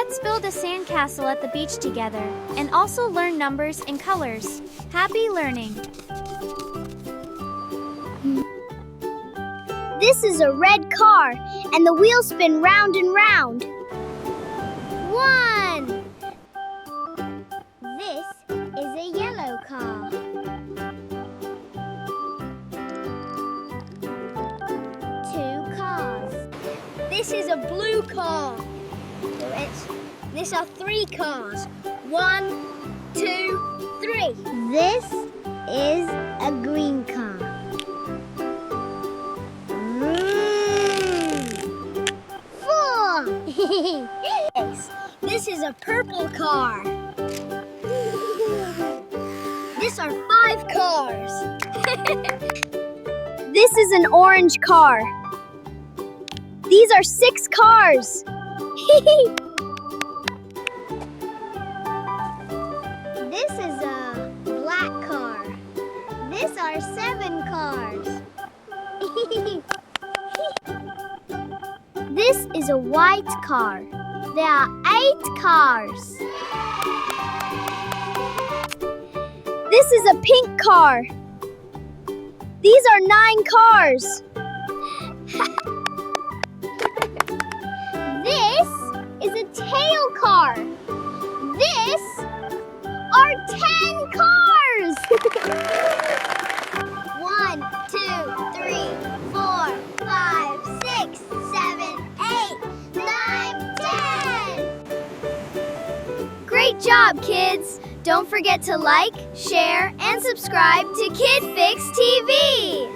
Let's build a sandcastle at the beach together and also learn numbers and colors. Happy learning! This is a red car, and the wheels spin round and round. 1. This is a yellow car. 2 cars. This is a blue car. These are 3 cars. 1, 2, 3. This is a green car. 4. This is a purple car. These are 5 cars. This is an orange car. These are 6 cars. This is a black car. These are 7 cars. This is a white car. There are 8 cars. This is a pink car. These are 9 cars. This is a tail car. This are 10 cars. 1, 2, 3, 4, 5, 6, 7, 8, 9, 10. Great job, kids! Don't forget to like, share, and subscribe to Kid Fix TV.